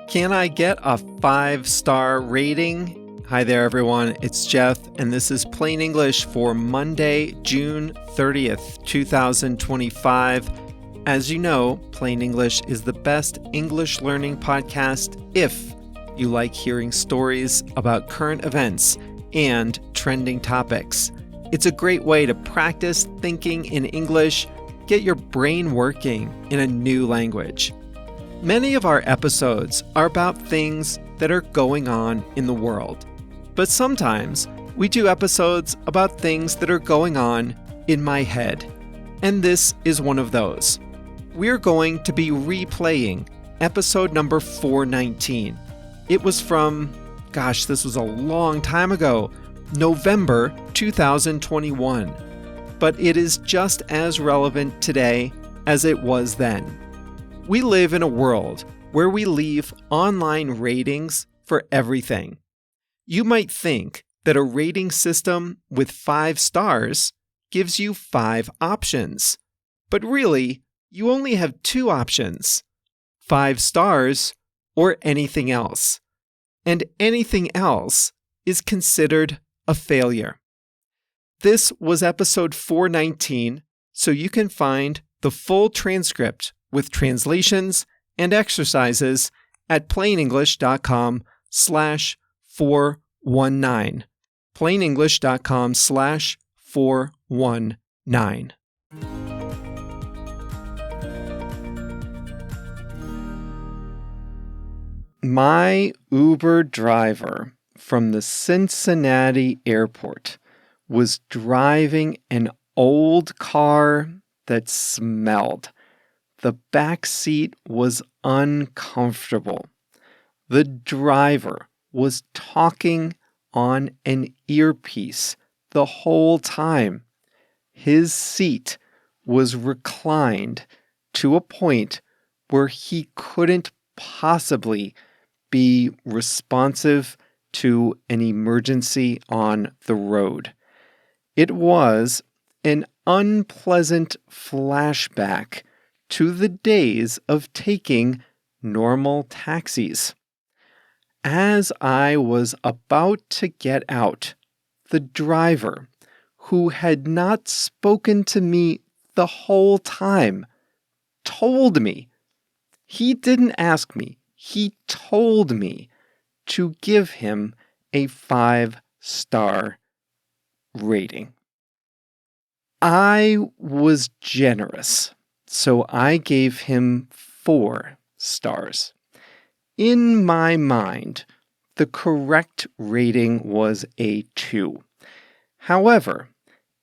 Can I get a 5-star rating? Hi there, everyone. It's Jeff, and this is Plain English for Monday, June 30th, 2025. As you know, Plain English is the best English learning podcast if you like hearing stories about current events and trending topics. It's a great way to practice thinking in English, get your brain working in a new language. Many of our episodes are about things that are going on in the world. But sometimes we do episodes about things that are going on in my head. And this is one of those. We're going to be replaying episode number 419. It was from, this was a long time ago, November 2021. But it is just as relevant today as it was then. We live in a world where we leave online ratings for everything. You might think that a rating system with 5 stars gives you 5 options, but really, you only have 2 options: 5 stars or anything else. And anything else is considered a failure. This was episode 419, so you can find the full transcript with translations and exercises at plainenglish.com/419. plainenglish.com/419. My Uber driver from the Cincinnati airport was driving an old car that smelled. The back seat was uncomfortable. The driver was talking on an earpiece the whole time. His seat was reclined to a point where he couldn't possibly be responsive to an emergency on the road. It was an unpleasant flashback to the days of taking normal taxis. As I was about to get out, the driver, who had not spoken to me the whole time, told me. He didn't ask me, he told me to give him a 5-star rating. I was generous. So I gave him 4 stars. In my mind, the correct rating was a 2. However,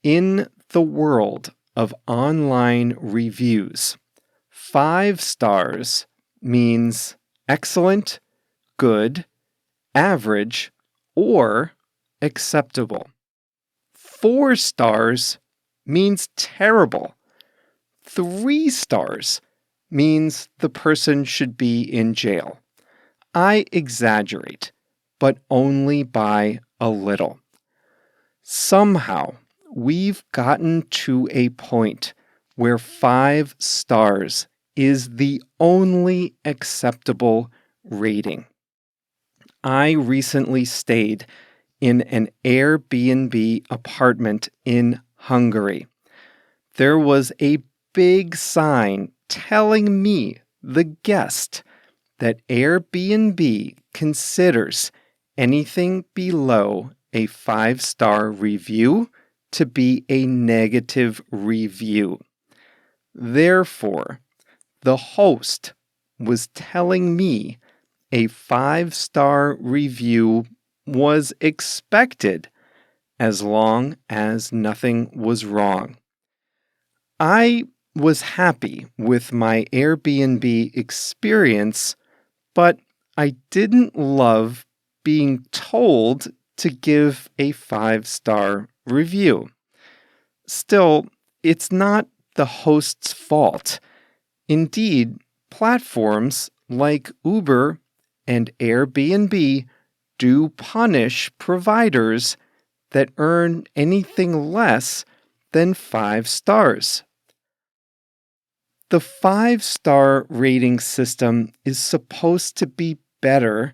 in the world of online reviews, 5 stars means excellent, good, average, or acceptable. 4 stars means terrible. 3 stars means the person should be in jail. I exaggerate, but only by a little. Somehow, we've gotten to a point where 5 stars is the only acceptable rating. I recently stayed in an Airbnb apartment in Hungary. There was a big sign telling me, the guest, that Airbnb considers anything below a 5-star review to be a negative review. Therefore, the host was telling me a 5-star review was expected as long as nothing was wrong. I was happy with my Airbnb experience, but I didn't love being told to give a 5-star review. Still, it's not the host's fault. Indeed, platforms like Uber and Airbnb do punish providers that earn anything less than 5 stars. The 5-star rating system is supposed to be better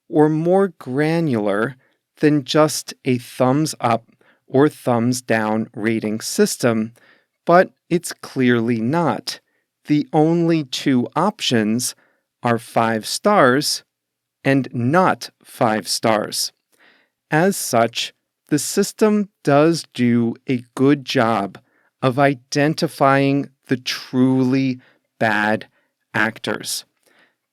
or more granular than just a thumbs up or thumbs down rating system, but it's clearly not. The only two options are 5 stars and not 5 stars. As such, the system does do a good job of identifying the truly bad actors.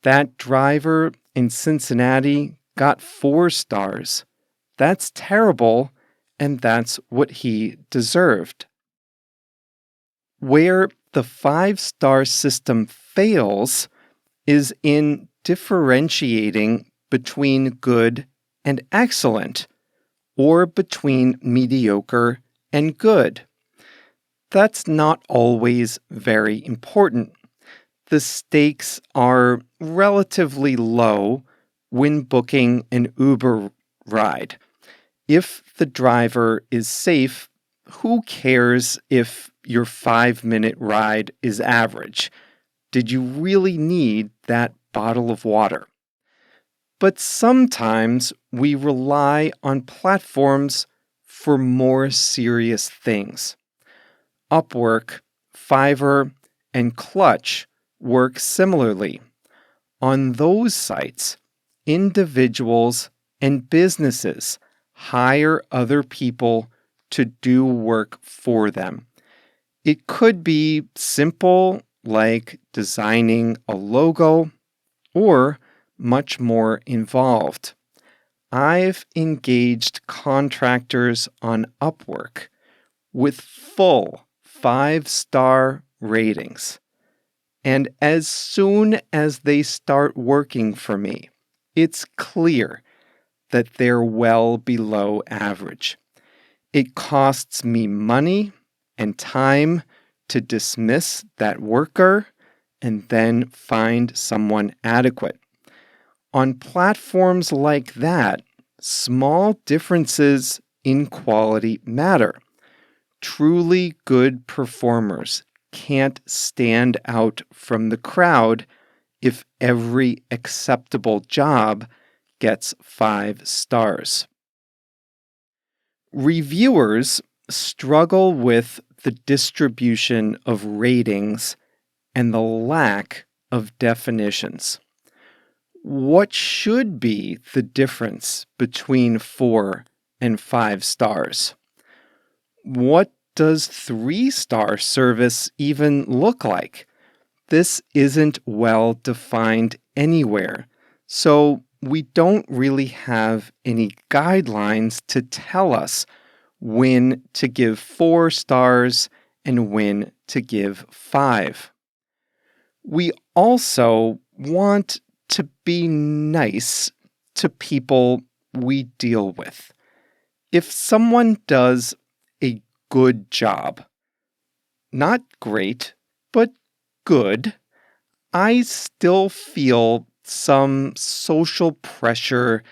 That driver in Cincinnati got 4 stars. That's terrible, and that's what he deserved. Where the 5-star system fails is in differentiating between good and excellent, or between mediocre and good. That's not always very important. The stakes are relatively low when booking an Uber ride. If the driver is safe, who cares if your 5-minute ride is average? Did you really need that bottle of water? But sometimes we rely on platforms for more serious things. Upwork, Fiverr, and Clutch work similarly. On those sites, individuals and businesses hire other people to do work for them. It could be simple, like designing a logo, or much more involved. I've engaged contractors on Upwork with full 5-star ratings. And as soon as they start working for me, it's clear that they're well below average. It costs me money and time to dismiss that worker and then find someone adequate. On platforms like that, small differences in quality matter. Truly good performers can't stand out from the crowd if every acceptable job gets 5 stars. Reviewers struggle with the distribution of ratings and the lack of definitions. What should be the difference between 4 and 5 stars? What does 3-star service even look like? This isn't well defined anywhere, so we don't really have any guidelines to tell us when to give 4 stars and when to give 5. We also want to be nice to people we deal with. If someone does a good job, not great, but good, I still feel some social pressure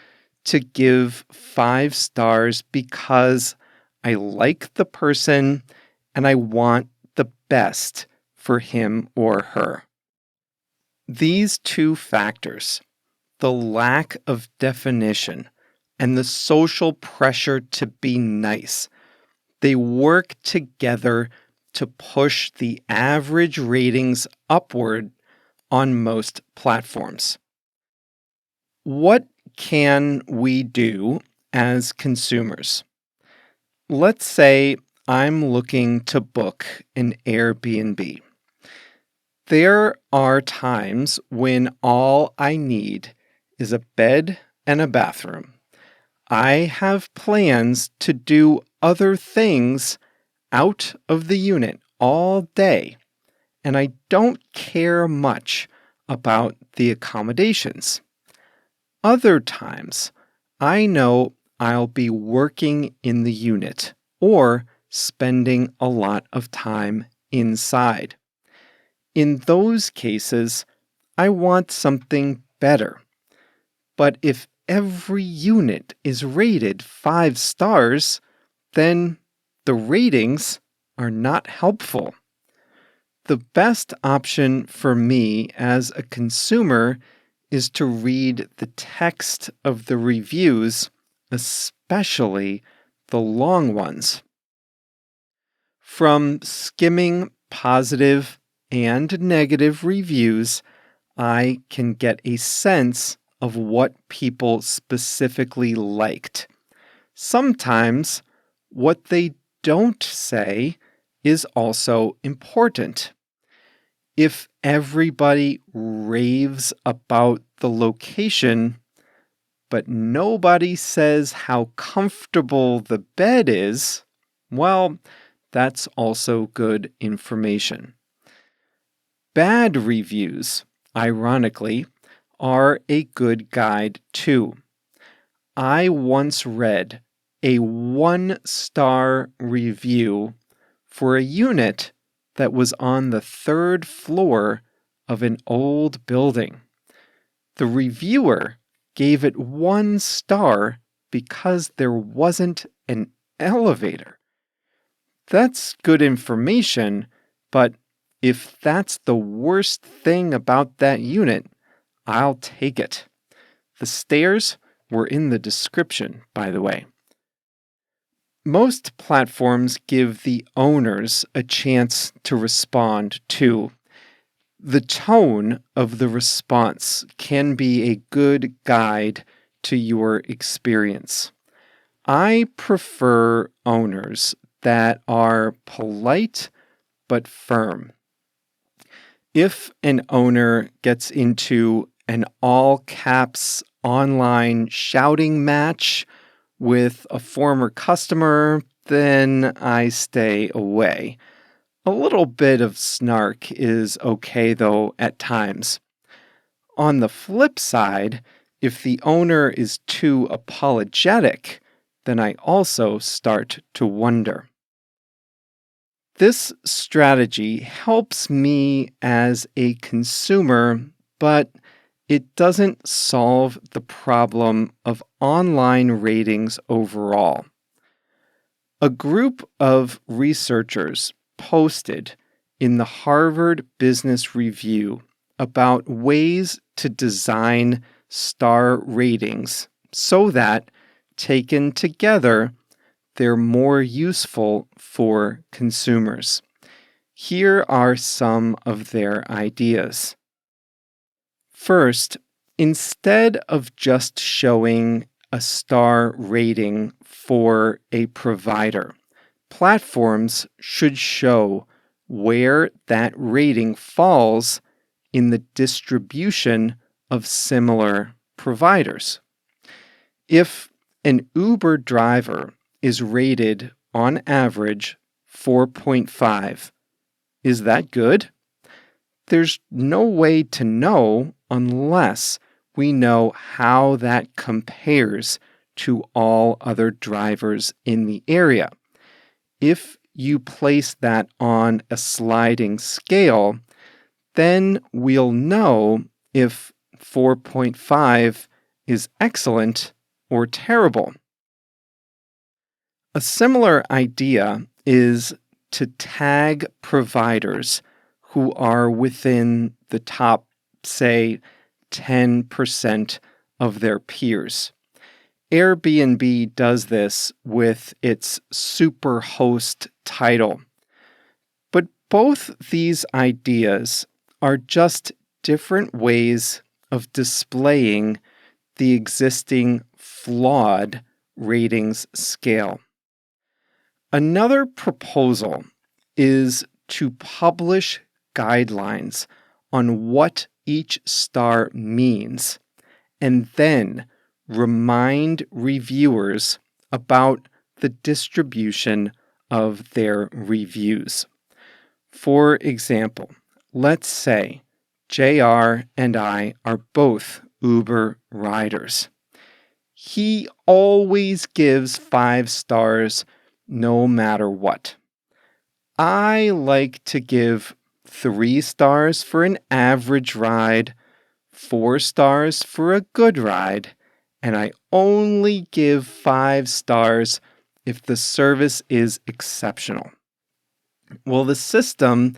to give 5 stars because I like the person and I want the best for him or her. These two factors, the lack of definition and the social pressure to be nice, they work together to push the average ratings upward on most platforms. What can we do as consumers? Let's say I'm looking to book an Airbnb. There are times when all I need is a bed and a bathroom. I have plans to do other things out of the unit all day, and I don't care much about the accommodations. Other times, I know I'll be working in the unit or spending a lot of time inside. In those cases, I want something better. But if every unit is rated 5 stars, then the ratings are not helpful. The best option for me as a consumer is to read the text of the reviews, especially the long ones. From skimming positive and negative reviews, I can get a sense of what people specifically liked. Sometimes what they don't say is also important. If everybody raves about the location, but nobody says how comfortable the bed is, well, that's also good information. Bad reviews, ironically, are a good guide too. I once read a 1-star review for a unit that was on the 3rd floor of an old building. The reviewer gave it 1 star because there wasn't an elevator. That's good information, but if that's the worst thing about that unit, I'll take it. The stairs were in the description, by the way. Most platforms give the owners a chance to respond too. The tone of the response can be a good guide to your experience. I prefer owners that are polite but firm. If an owner gets into an all-caps online shouting match with a former customer, then I stay away. A little bit of snark is okay, though, at times. On the flip side, if the owner is too apologetic, then I also start to wonder. This strategy helps me as a consumer, but it doesn't solve the problem of online ratings overall. A group of researchers posted in the Harvard Business Review about ways to design star ratings so that, taken together, they're more useful for consumers. Here are some of their ideas. First, instead of just showing a star rating for a provider, platforms should show where that rating falls in the distribution of similar providers. If an Uber driver is rated on average 4.5, is that good? There's no way to know unless we know how that compares to all other drivers in the area. If you place that on a sliding scale, then we'll know if 4.5 is excellent or terrible. A similar idea is to tag providers who are within the top, say, 10% of their peers. Airbnb does this with its superhost title. But both these ideas are just different ways of displaying the existing flawed ratings scale. Another proposal is to publish guidelines on what each star means, and then remind reviewers about the distribution of their reviews. For example, let's say JR and I are both Uber riders. He always gives 5 stars no matter what. I like to give 3 stars for an average ride, 4 stars for a good ride, and I only give 5 stars if the service is exceptional. Well, the system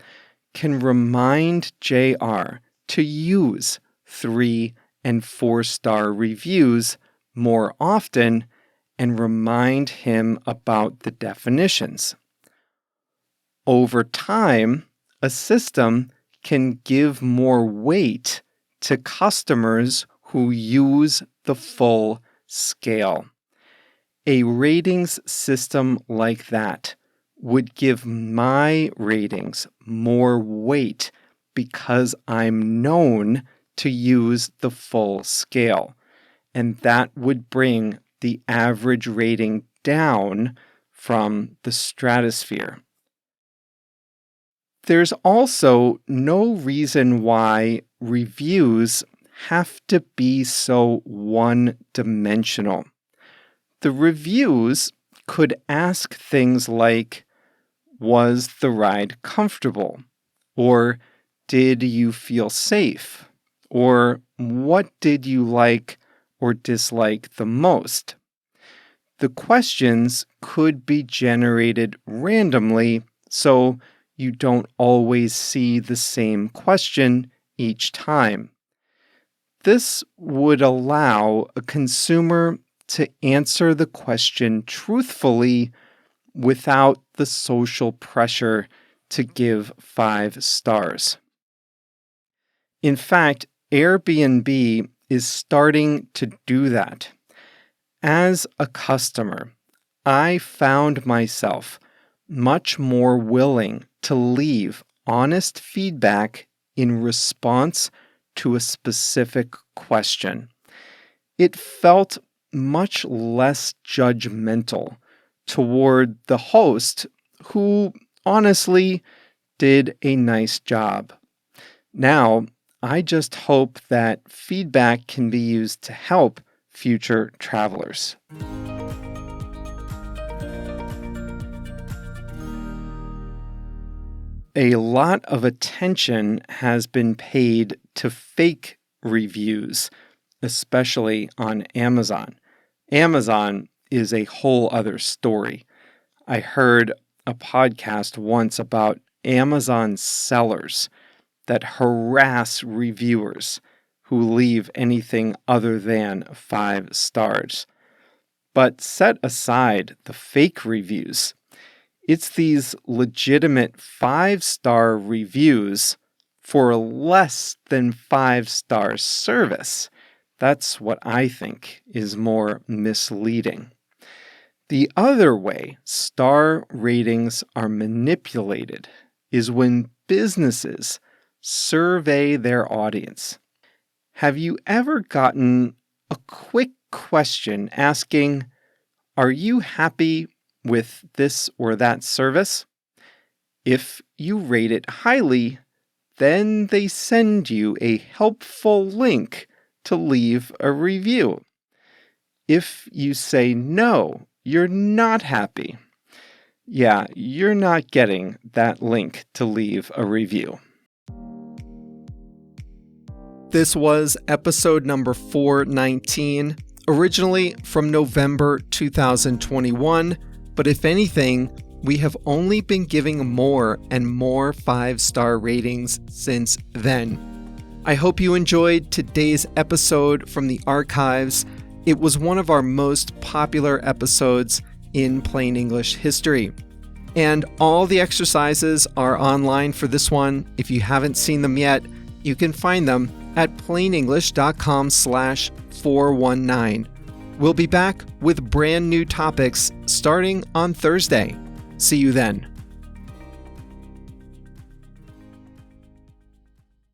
can remind JR to use 3 and 4-star reviews more often and remind him about the definitions. Over time, a system can give more weight to customers who use the full scale. A ratings system like that would give my ratings more weight because I'm known to use the full scale, and that would bring the average rating down from the stratosphere. There's also no reason why reviews have to be so one-dimensional. The reviews could ask things like, was the ride comfortable? Or did you feel safe? Or what did you like or dislike the most? The questions could be generated randomly, so you don't always see the same question each time. This would allow a consumer to answer the question truthfully without the social pressure to give 5 stars. In fact, Airbnb is starting to do that. As a customer, I found myself much more willing to leave honest feedback in response to a specific question. It felt much less judgmental toward the host, who honestly did a nice job. Now, I just hope that feedback can be used to help future travelers. A lot of attention has been paid to fake reviews, especially on Amazon. Amazon is a whole other story. I heard a podcast once about Amazon sellers that harass reviewers who leave anything other than 5 stars. But set aside the fake reviews. It's these legitimate 5-star reviews for less than 5-star service. That's what I think is more misleading. The other way star ratings are manipulated is when businesses survey their audience. Have you ever gotten a quick question asking, "Are you happy with this or that service?" If you rate it highly, then they send you a helpful link to leave a review. If you say no, you're not happy, you're not getting that link to leave a review. This was episode number 419, originally from November 2021, but if anything, we have only been giving more and more 5-star ratings since then. I hope you enjoyed today's episode from the archives. It was one of our most popular episodes in Plain English history. And all the exercises are online for this one. If you haven't seen them yet, you can find them at plainenglish.com/419. We'll be back with brand new topics starting on Thursday. See you then.